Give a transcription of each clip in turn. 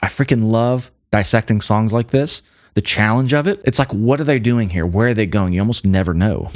I freaking love dissecting songs like this. The challenge of it, it's like, what are they doing here? Where are they going? You almost never know.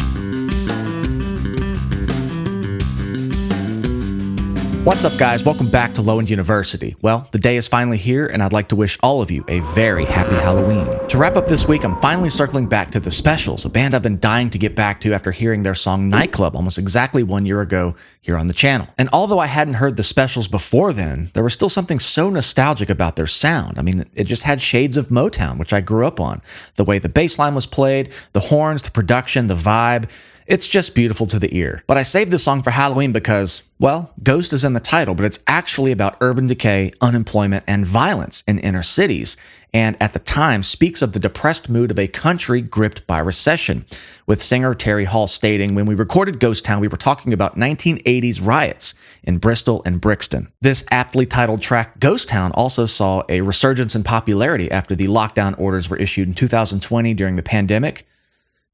What's up, guys? Welcome back to Low End University. Well, the day is finally here, and I'd like to wish all of you a very happy Halloween. To wrap up this week, I'm finally circling back to the Specials, a band I've been dying to get back to after hearing their song Nightclub almost exactly 1 year ago here on the channel. And although I hadn't heard the Specials before then, there was still something so nostalgic about their sound. I mean, it just had shades of Motown, which I grew up on. The way the bass line was played, the horns, the production, the vibe. It's just beautiful to the ear. But I saved this song for Halloween because, well, Ghost is in the title, but it's actually about urban decay, unemployment, and violence in inner cities, and at the time speaks of the depressed mood of a country gripped by recession, with singer Terry Hall stating, when we recorded Ghost Town, we were talking about 1980s riots in Bristol and Brixton. This aptly titled track, Ghost Town, also saw a resurgence in popularity after the lockdown orders were issued in 2020 during the pandemic.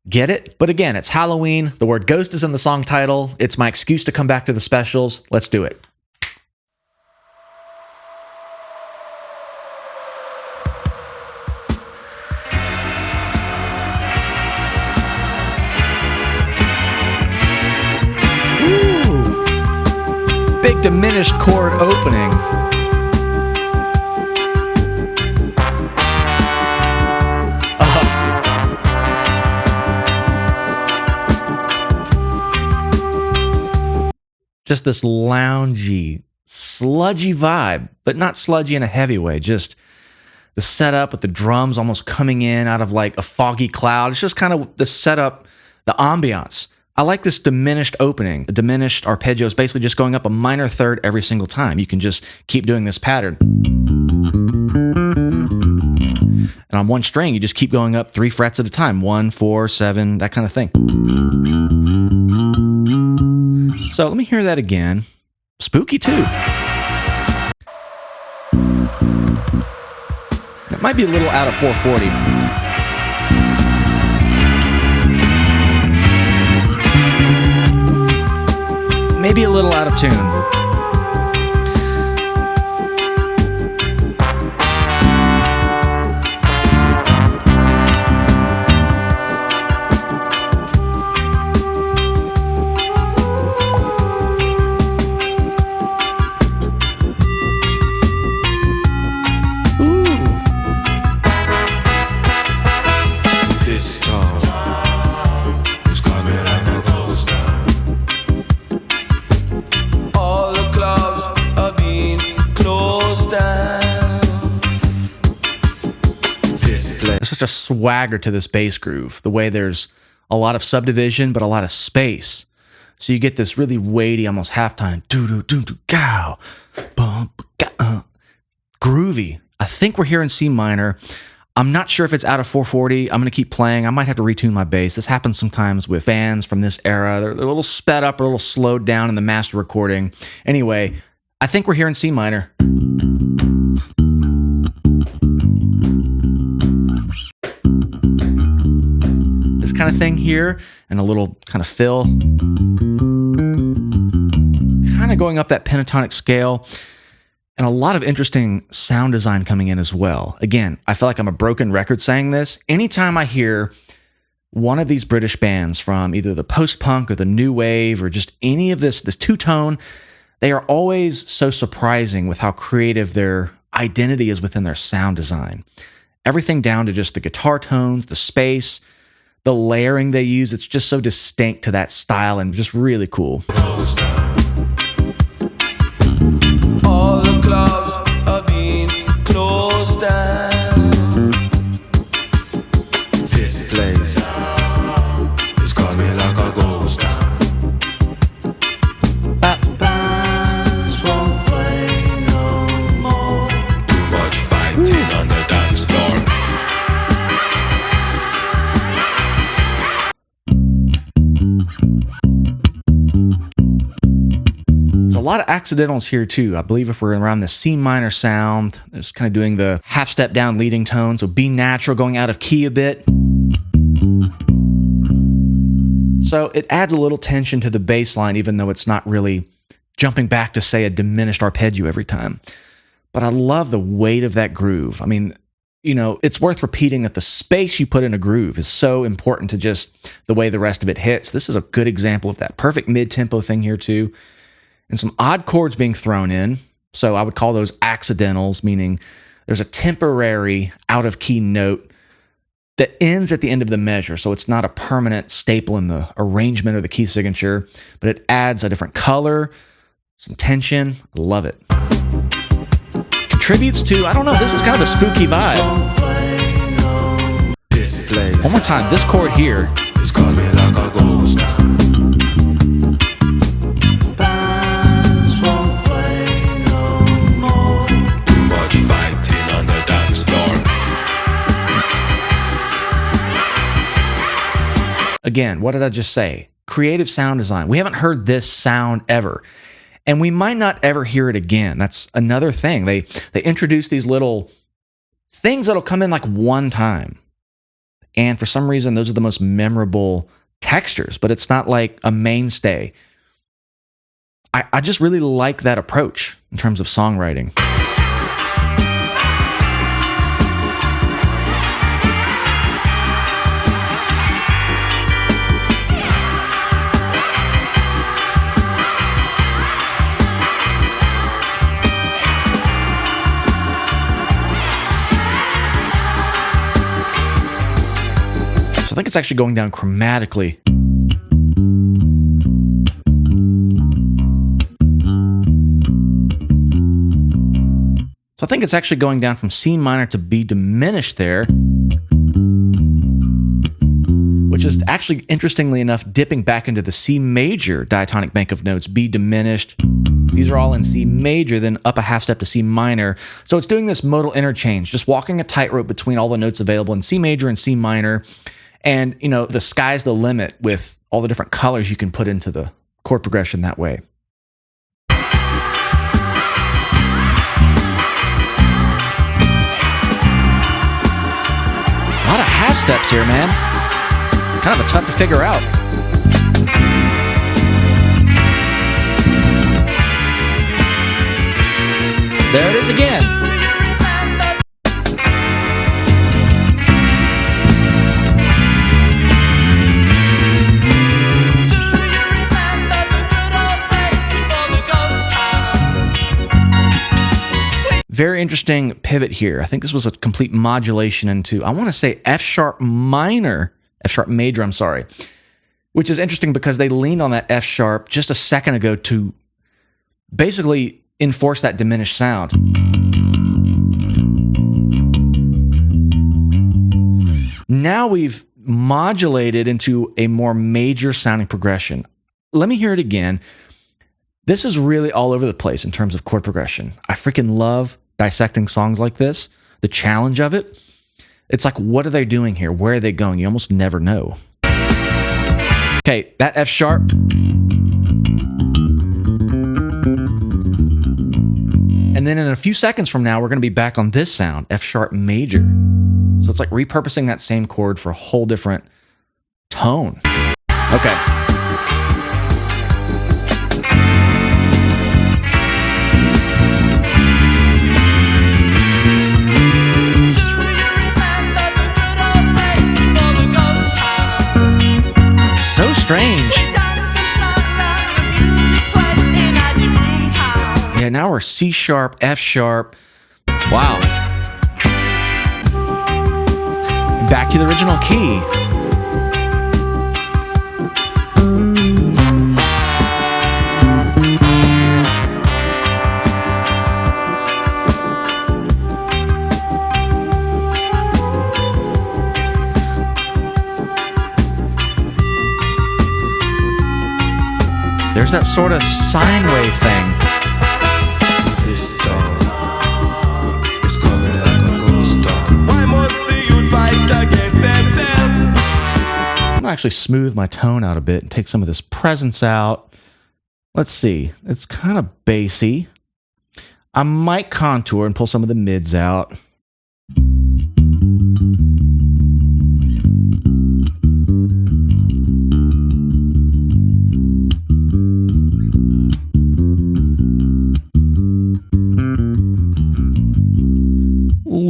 Get it? But again, it's Halloween. The word ghost is in the song title. It's my excuse to come back to the Specials. Let's do it. Ooh. Big diminished chord opening. Just this loungy, sludgy vibe, but not sludgy in a heavy way. Just the setup with the drums almost coming in out of like a foggy cloud. It's just kind of the setup, the ambiance. I like this diminished opening. The diminished arpeggio is basically just going up a minor third every single time. You can just keep doing this pattern. And on one string, you just keep going up 3 frets at a time. 1, 4, 7, that kind of thing. So let me hear that again. Spooky too. It might be a little out of 440. Maybe a little out of tune. There's such a swagger to this bass groove, the way there's a lot of subdivision, but a lot of space. So you get this really weighty, almost halftime, doo-doo-doo-doo-gow, groovy. I think we're here in C minor. I'm not sure if it's out of 440. I'm going to keep playing. I might have to retune my bass. This happens sometimes with bands from this era. They're a little sped up or a little slowed down in the master recording. Anyway, I think we're here in C minor. This kind of thing here, and a little kind of fill. Kind of going up that pentatonic scale. And a lot of interesting sound design coming in as well. Again, I feel like I'm a broken record saying this. Anytime I hear one of these British bands from either the post-punk or the new wave or just any of this two-tone, they are always so surprising with how creative their identity is within their sound design. Everything down to just the guitar tones, the space, the layering they use. It's just so distinct to that style and just really cool. All the clubs are being closed down. This place is coming like a ghost town. Bands won't play no more. Too much fighting on the dance floor. A lot of accidentals here too. I believe if we're around the C minor sound, it's kind of doing the half step down leading tone, so B natural going out of key a bit. So it adds a little tension to the bass line, even though it's not really jumping back to say a diminished arpeggio every time. but I love the weight of that groove. I mean, it's worth repeating that the space you put in a groove is so important to just the way the rest of it hits. This is a good example of that. Perfect mid-tempo thing here too. And some odd chords being thrown in. So I would call those accidentals, meaning there's a temporary out-of-key note that ends at the end of the measure. So it's not a permanent staple in the arrangement or the key signature, but it adds a different color, some tension. I love it. Contributes to, I don't know, this is kind of a spooky vibe. This place One more time, this chord here. is coming like a ghost town. Bands won't play no more. Too much fighting on the dance floor. Again, what did I just say? Creative sound design. We haven't heard this sound ever. And we might not ever hear it again. That's another thing. They introduce these little things that'll come in like one time. And for some reason, those are the most memorable textures, but it's not like a mainstay. I just really like that approach in terms of songwriting. I think it's actually going down chromatically. So I think it's actually going down from C minor to B diminished there, which is actually, interestingly enough, dipping back into the C major diatonic bank of notes, B diminished. These are all in C major, then up a half step to C minor. So it's doing this modal interchange, just walking a tightrope between all the notes available in C major and C minor. And, the sky's the limit with all the different colors you can put into the chord progression that way. A lot of half steps here, man. Kind of tough to figure out. There it is again. Very interesting pivot here. I think this was a complete modulation into, I want to say F sharp major, which is interesting because they leaned on that F sharp just a second ago to basically enforce that diminished sound. Now we've modulated into a more major sounding progression. Let me hear it again. This is really all over the place in terms of chord progression. I freaking love dissecting songs like this. The challenge of it. It's like, what are they doing here? Where are they going? You almost never know. Okay, that F sharp. And then in a few seconds from now, we're going to be back on this sound, F sharp major. So it's like repurposing that same chord for a whole different tone. Okay. So strange. Yeah, now we're C sharp, F sharp. Wow. Back to the original key. There's that sort of sine wave thing. This storm is coming like a ghost storm. Why must the youth fight against themselves? I'm gonna actually smooth my tone out a bit and take some of this presence out. Let's see. It's kind of bassy. I might contour and pull some of the mids out.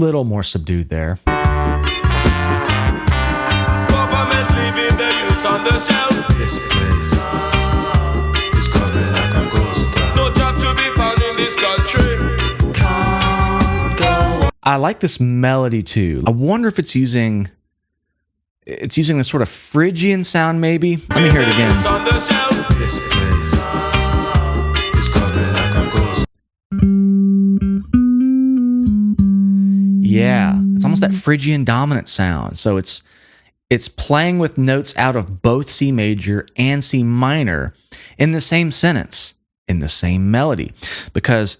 little more subdued there. Government leaving the youths on the shelf. This place is coming like a ghost town. No job to be found in this country. I like this melody too. I wonder if it's using this sort of Phrygian sound maybe. Let me hear it again. This place is coming like a ghost. Yeah, it's almost that Phrygian dominant sound. So it's playing with notes out of both C major and C minor in the same sentence, in the same melody. Because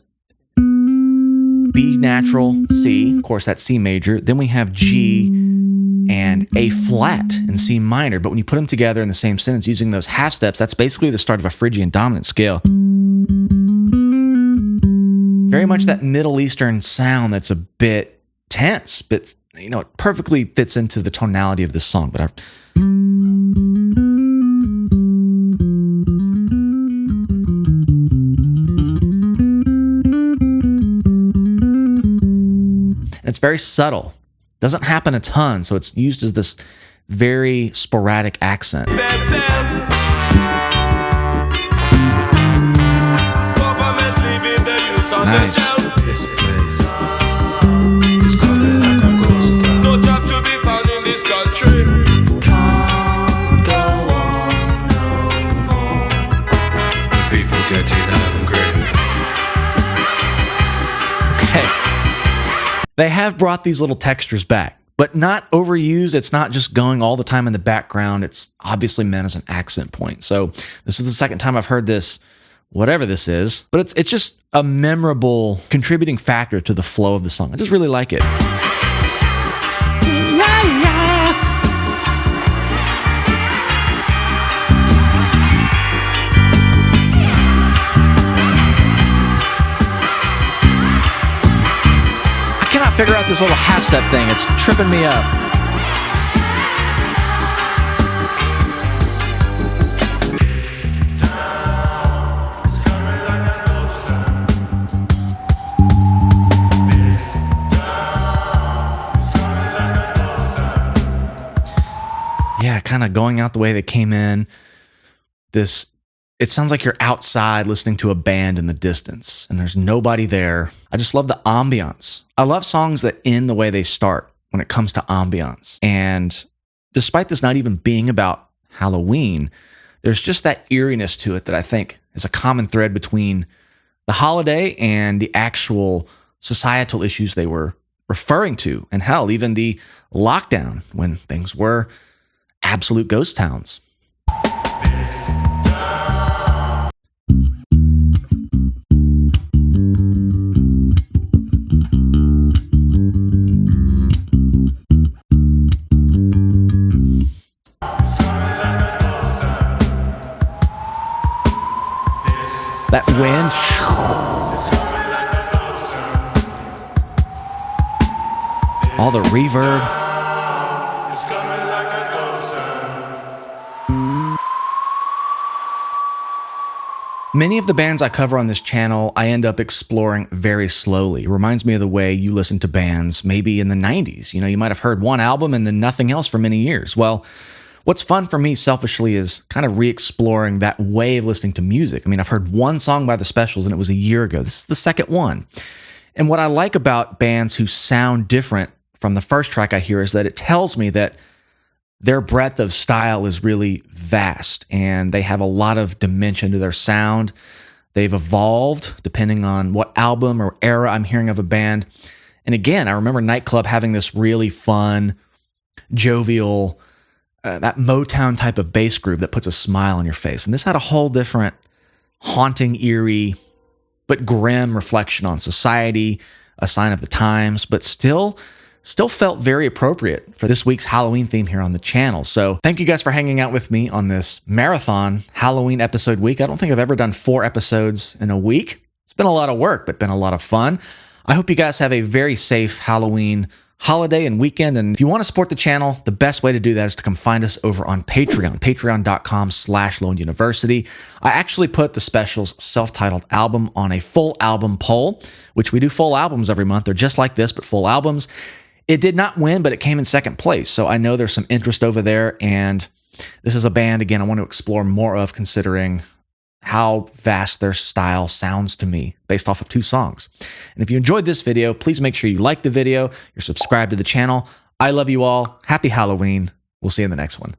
B natural, C, of course that's C major. Then we have G and A flat in C minor. But when you put them together in the same sentence using those half steps, that's basically the start of a Phrygian dominant scale. Very much that Middle Eastern sound that's a bit tense, but it perfectly fits into the tonality of this song. But it's very subtle. Doesn't happen a ton, so it's used as this very sporadic accent. Nice. This place is coming like a ghost town. No job to be found in this country. Can't go on no more. The people getting hungry. Okay. They have brought these little textures back, but not overused. It's not just going all the time in the background. It's obviously meant as an accent point. So this is the second time I've heard this, whatever this is, but it's just a memorable contributing factor to the flow of the song. I just really like it. I cannot figure out this little half step thing. It's tripping me up. Yeah, kind of going out the way they came in. It sounds like you're outside listening to a band in the distance and there's nobody there. I just love the ambiance. I love songs that end the way they start when it comes to ambiance. And despite this not even being about Halloween, there's just that eeriness to it that I think is a common thread between the holiday and the actual societal issues they were referring to. And hell, even the lockdown when things were absolute ghost towns. That wind. All the reverb. Many of the bands I cover on this channel, I end up exploring very slowly. It reminds me of the way you listen to bands maybe in the 90s. You might have heard one album and then nothing else for many years. Well, what's fun for me selfishly is kind of re-exploring that way of listening to music. I mean, I've heard one song by the Specials and it was a year ago. This is the second one. And what I like about bands who sound different from the first track I hear is that it tells me that their breadth of style is really vast and they have a lot of dimension to their sound. They've evolved depending on what album or era I'm hearing of a band. And again, I remember Nightclub having this really fun, jovial, that Motown type of bass groove that puts a smile on your face. And this had a whole different haunting, eerie, but grim reflection on society, a sign of the times, but still felt very appropriate for this week's Halloween theme here on the channel. So thank you guys for hanging out with me on this marathon Halloween episode week. I don't think I've ever done 4 episodes in a week. It's been a lot of work, but been a lot of fun. I hope you guys have a very safe Halloween holiday and weekend. And if you want to support the channel, the best way to do that is to come find us over on Patreon, patreon.com/Lone University. I actually put the Specials self-titled album on a full album poll, which we do full albums every month. They're just like this, but full albums. It did not win, but it came in second place. So I know there's some interest over there. And this is a band, again, I want to explore more of, considering how vast their style sounds to me based off of 2 songs. And if you enjoyed this video, please make sure you like the video, you're subscribed to the channel. I love you all. Happy Halloween. We'll see you in the next one.